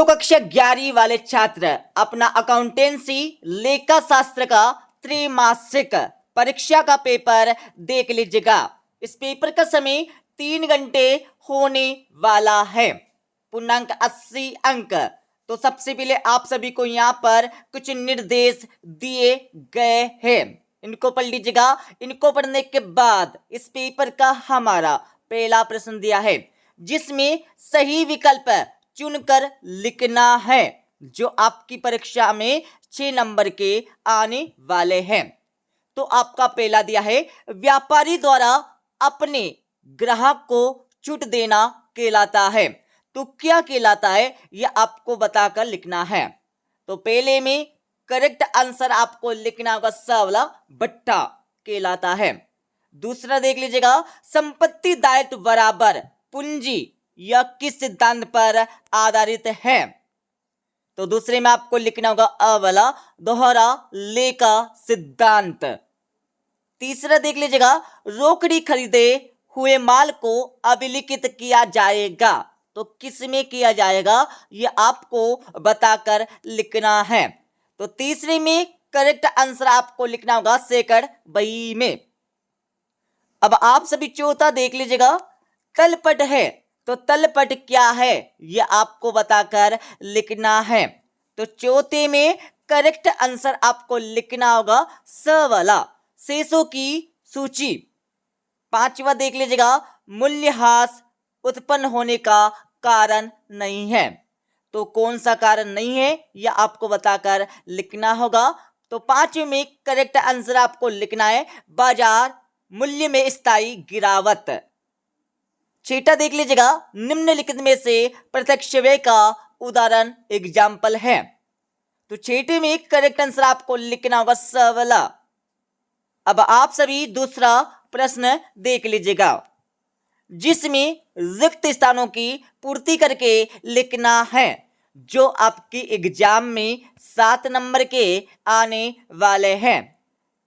तो कक्षा 11वीं वाले छात्र अपना अकाउंटेंसी लेखा शास्त्र का त्रैमासिक परीक्षा का पेपर देख लीजिएगा। इस पेपर का समय 3 घंटे होने वाला है। पूर्णांक 80 अंक। तो सबसे पहले आप सभी को यहाँ पर कुछ निर्देश दिए गए हैं, इनको पढ़ लीजिएगा। इनको पढ़ने के बाद इस पेपर का हमारा पहला प्रश्न दिया है, जिसमें सही विकल्प चुनकर लिखना है, जो आपकी परीक्षा में 6 नंबर के आने वाले हैं। तो आपका पहला दिया है, व्यापारी द्वारा अपने ग्राहक को छूट देना कहलाता है। तो क्या कहलाता है यह आपको बताकर लिखना है। तो पहले में करेक्ट आंसर आपको लिखना होगा स वाला, भट्टा कहलाता है। दूसरा देख लीजिएगा, संपत्ति दायित्व बराबर पूंजी यह किस सिद्धांत पर आधारित है। तो दूसरे में आपको लिखना होगा अ वाला, दोहरा लेखा सिद्धांत। तीसरा देख लीजिएगा, रोकड़ी खरीदे हुए माल को अभिलिखित किया जाएगा। तो किस में किया जाएगा यह आपको बताकर लिखना है। तो तीसरे में करेक्ट आंसर आपको लिखना होगा सेकंड बही में। अब आप सभी चौथा देख लीजिएगा, तलपट है। तो तलपट क्या है यह आपको बताकर लिखना है। तो चौथे में करेक्ट आंसर आपको लिखना होगा स वाला, शेषों की सूची। पांचवा देख लीजिएगा, मूल्यह्रास उत्पन्न होने का कारण नहीं है। तो कौन सा कारण नहीं है यह आपको बताकर लिखना होगा। तो पांचवें में करेक्ट आंसर आपको लिखना है बाजार मूल्य में स्थायी गिरावट। छठा देख लीजिएगा, निम्नलिखित में से प्रत्यक्ष व्यय का उदाहरण एग्जाम्पल है। तो छठे में करेक्ट आंसर आपको लिखना होगा स वाला। अब आप सभी दूसरा प्रश्न देख लीजिएगा, जिसमें रिक्त स्थानों की पूर्ति करके लिखना है, जो आपकी एग्जाम में 7 नंबर के आने वाले हैं।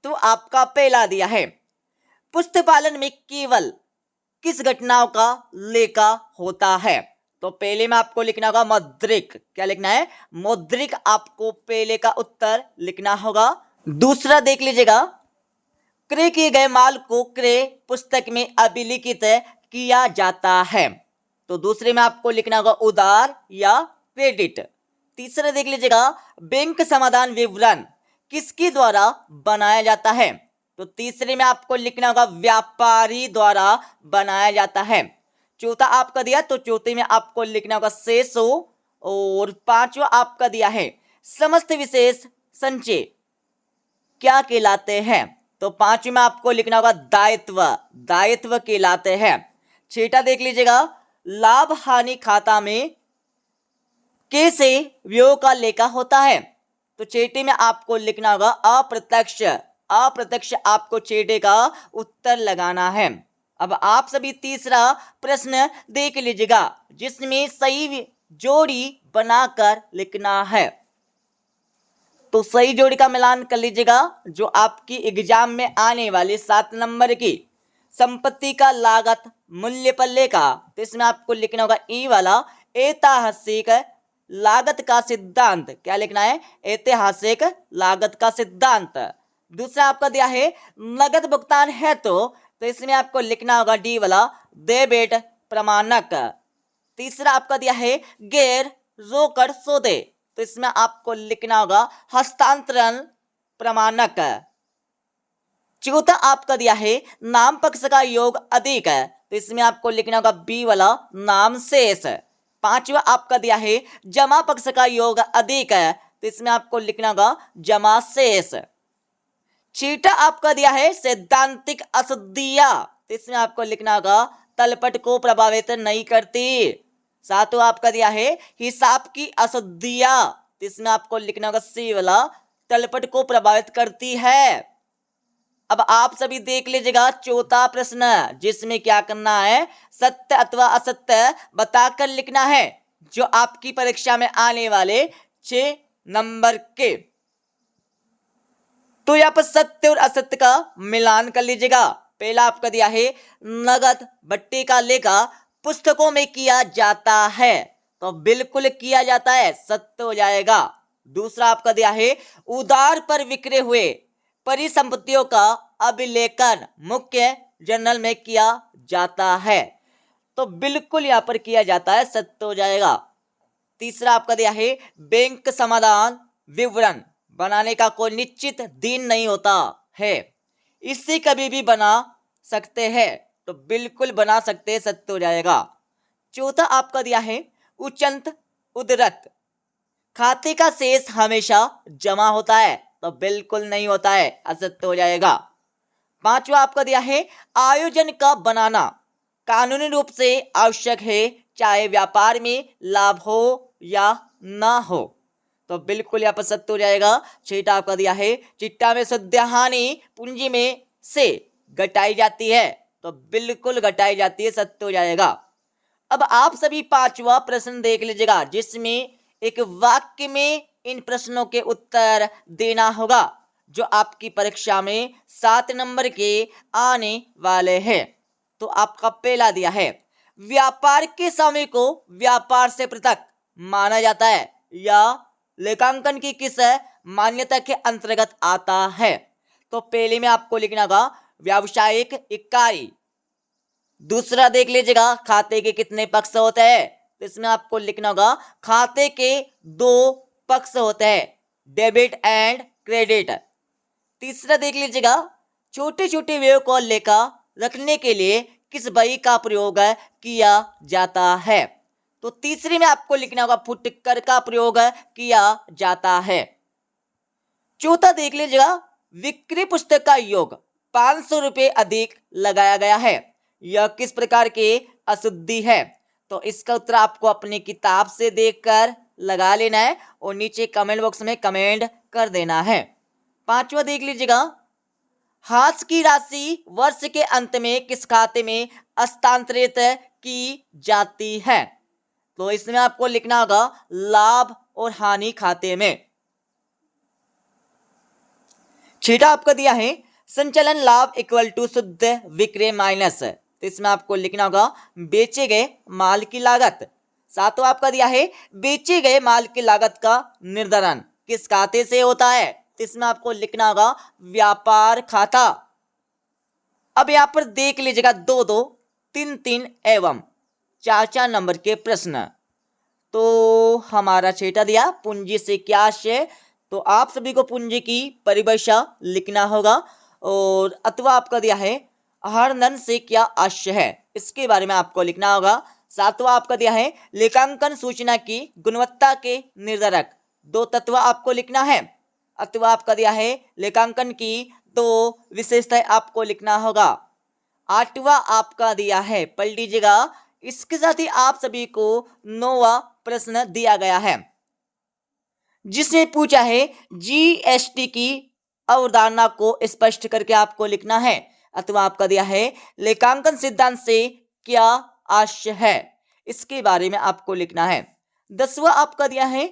तो आपका पहला दिया है, पुस्तक पालन में केवल किस घटनाओं का लेखा होता है। तो पहले में आपको लिखना होगा मौद्रिक। क्या लिखना है? मौद्रिक आपको पहले का उत्तर लिखना होगा। दूसरा देख लीजिएगा, क्रय किए गए माल को क्रय पुस्तक में अभिलिखित किया जाता है। तो दूसरे में आपको लिखना होगा उधार या क्रेडिट। तीसरा देख लीजिएगा, बैंक समाधान विवरण किसके द्वारा बनाया जाता है। तो तीसरे में आपको लिखना होगा व्यापारी द्वारा बनाया जाता है। चौथा आपका दिया, तो चौथे में आपको लिखना होगा शेषों। और पांचवा आपका दिया है, समस्त विशेष संचय क्या कहलाते हैं। तो पांचवें में आपको लिखना होगा दायित्व, दायित्व कहलाते हैं। छठा देख लीजिएगा, लाभ हानि खाता में कैसे व्यय का लेखा होता है। तो छठे में आपको लिखना होगा अप्रत्यक्ष। अप्रत्यक्ष आपको छठे का उत्तर लगाना है। अब आप सभी तीसरा प्रश्न देख लीजिएगा, जिसमें सही जोड़ी बनाकर लिखना है। तो सही जोड़ी का मिलान कर लीजिएगा, जो आपकी एग्जाम में आने वाले 7 नंबर की संपत्ति का लागत मूल्य पर लेखा। तो इसमें आपको लिखना होगा ई वाला, ऐतिहासिक लागत का सिद्धांत। क्या लिखना है? ऐतिहासिक लागत का सिद्धांत। दूसरा आपका दिया है नगद भुगतान है, तो इसमें आपको लिखना होगा डी वाला, डेबिट प्रमाणक। तीसरा आपका दिया है गैर रोकड़ सौदे, तो इसमें आपको लिखना होगा हस्तांतरण प्रमाणक। चौथा आपका दिया है नाम पक्ष का योग अधिक है, तो इसमें आपको लिखना होगा बी वाला, नाम शेष। पांचवा आपका दिया है जमा पक्ष का योग अधिक है, तो इसमें आपको लिखना होगा जमा शेष। छठा आपका दिया है सैद्धांतिक अशुद्धियां, तो इसमें आपको लिखना होगा तलपट को प्रभावित नहीं करती। सातवां आपका दिया है हिसाब की अशुद्धियां, तो इसमें आपको लिखना होगा सी वाला, तलपट को प्रभावित करती है। अब आप सभी देख लीजिएगा चौथा प्रश्न, जिसमें क्या करना है, सत्य अथवा असत्य बताकर लिखना है, जो आपकी परीक्षा में आने वाले 6 नंबर के। तो यहाँ पर सत्य और असत्य का मिलान कर लीजिएगा। पहला आपका दिया है नगद भट्टी का लेखा पुस्तकों में किया जाता है, तो बिल्कुल किया जाता है, सत्य हो जाएगा। दूसरा आपका दिया है उधार पर विक्रय हुए परिसंपत्तियों का अभिलेखन मुख्य जर्नल में किया जाता है, तो बिल्कुल यहां पर किया जाता है, सत्य हो जाएगा। तीसरा आपका दिया है बैंक समाधान विवरण बनाने का कोई निश्चित दिन नहीं होता है, इससे कभी भी बना सकते हैं, तो बिल्कुल बना सकते हैं, सत्य हो जाएगा। चौथा आपका दिया है उचंत उदरत खाते का शेष हमेशा जमा होता है, तो बिल्कुल नहीं होता है, असत्य हो जाएगा। पांचवा आपका दिया है आयोजन का बनाना कानूनी रूप से आवश्यक है, चाहे व्यापार में लाभ हो या ना हो, तो बिल्कुल यहाँ पर सत्य हो जाएगा। छठा आपका दिया है चिट्टा में शुद्ध हानि पूंजी में से घटाई जाती है, तो बिल्कुल घटाई जाती है, सत्य हो जाएगा। अब आप सभी पांचवा प्रश्न देख लीजिएगा, जिसमें एक वाक्य में इन प्रश्नों के उत्तर देना होगा, जो आपकी परीक्षा में 7 नंबर के आने वाले हैं। तो आपका पहला दिया है व्यापार के समय को व्यापार से पृथक माना जाता है या लेखांकन की किस मान्यता के अंतर्गत आता है, तो पहले में आपको लिखना होगा व्यावसायिक इकाई। दूसरा देख लीजिएगा खाते के कितने पक्ष होते हैं, तो इसमें आपको लिखना होगा खाते के 2 पक्ष होते हैं, डेबिट एंड क्रेडिट। तीसरा देख लीजिएगा छोटे छोटे व्यय को लेखा रखने के लिए किस बही का प्रयोग किया जाता है, तो तीसरे में आपको लिखना होगा फुटकर का प्रयोग किया जाता है। चौथा देख लीजिएगा विक्रय पुस्तक का योग 500 रुपये अधिक लगाया गया है, यह किस प्रकार के अशुद्धि है, तो इसका उत्तर आपको अपनी किताब से देखकर लगा लेना है और नीचे कमेंट बॉक्स में कमेंट कर देना है। पांचवा देख लीजिएगा हाथ की राशि वर्ष के अंत में किस खाते में हस्तांतरित की जाती है, तो इसमें आपको लिखना होगा लाभ और हानि खाते में। छठा आपका दिया है संचालन लाभ इक्वल टू शुद्ध विक्रय माइनस, तो इसमें आपको लिखना होगा बेचे गए माल की लागत। सातवां आपका दिया है बेचे गए माल की लागत का निर्धारण किस खाते से होता है, तो इसमें आपको लिखना होगा व्यापार खाता। अब यहां पर देख लीजिएगा 2 2 3 3 एवं 4 4 नंबर के प्रश्न। तो हमारा छठा दिया पूंजी से क्या आशय, तो आप सभी को पूंजी की परिभाषा लिखना होगा, और अथवा आपका दिया है हरधन से क्या आशय है, इसके बारे में आपको लिखना होगा। सातवां आपका दिया है लेखांकन सूचना की गुणवत्ता के निर्धारक 2 तत्व आपको लिखना है, अथवा आपका दिया है लेखांकन की 2 विशेषताएं आपको लिखना होगा। आठवां आपका दिया है पढ़ लीजिएगा, इसके साथ ही आप सभी को 9वां प्रश्न दिया गया है, जिसमें पूछा है जीएसटी की अवधारणा को स्पष्ट करके आपको लिखना है, अथवा आपका दिया है लेखांकन सिद्धांत से क्या आशय है, इसके बारे में आपको लिखना है। 10वां आपका दिया है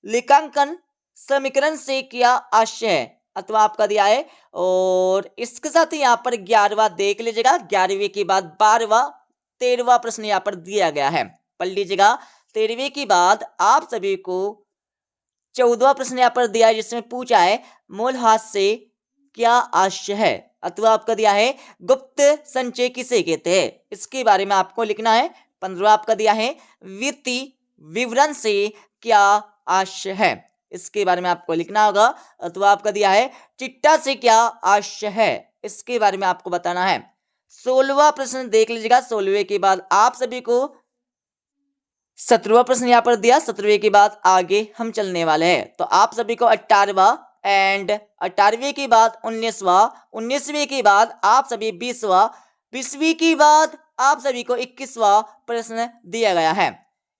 लेखांकन समीकरण से क्या आशय है, अथवा आपका दिया है, और इसके साथ ही यहाँ पर 11वां देख लीजिएगा, 11वें के बाद 12वां 13वां प्रश्न यहाँ पर दिया गया है, पढ़ लीजिएगा। 13वें के बाद आप सभी को 14वां प्रश्न यहाँ पर दिया है, जिसमें पूछा है मूल्यह्रास से क्या आशय है, अथवा आपका दिया है गुप्त संचय किसे कहते हैं, इसके बारे में आपको लिखना है। 15वां आपका दिया है वित्तीय विवरण से क्या आशय है, इसके बारे में आपको लिखना होगा, अथवा आपका दिया है चिट्टा से क्या आशय है, इसके बारे में आपको बताना है। 16वां प्रश्न देख लीजिएगा, 16वें के बाद आप सभी को 17वां प्रश्न यहाँ पर दिया, 17वें के बाद आगे हम चलने वाले हैं, तो आप सभी को 18वां एंड 18वें के बाद 19वां, 19वें के बाद आप सभी 20वां, 20वीं के बाद आप सभी को 21वां प्रश्न दिया गया है,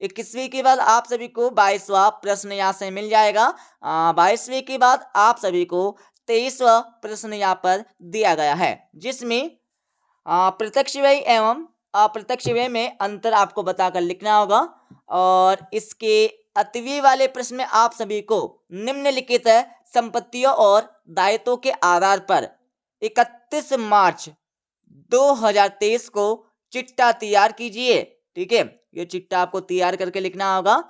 21वीं के बाद आप सभी को 22वां प्रश्न यहाँ से मिल जाएगा, 22वें के बाद आप सभी को 23वां प्रश्न यहाँ पर दिया गया है, जिसमें प्रत्यक्ष व्यय एवं अप्रत्यक्ष व्यय में अंतर आपको बताकर लिखना होगा। और इसके अतिव्यय वाले प्रश्न में आप सभी को निम्नलिखित संपत्तियों और दायित्वों के आधार पर 31 मार्च 2023 को चिट्ठा तैयार कीजिए, ठीक है। ये चिट्ठा आपको तैयार करके लिखना होगा,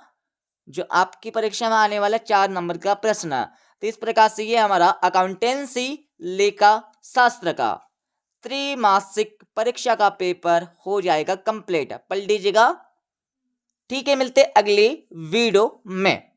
जो आपकी परीक्षा में आने वाला 4 नंबर का प्रश्न है। तो इस प्रकार से ये हमारा अकाउंटेंसी लेखा शास्त्र का त्रैमासिक परीक्षा का पेपर हो जाएगा कंप्लीट। पढ़ लीजिएगा। ठीक है, मिलते अगले वीडियो में।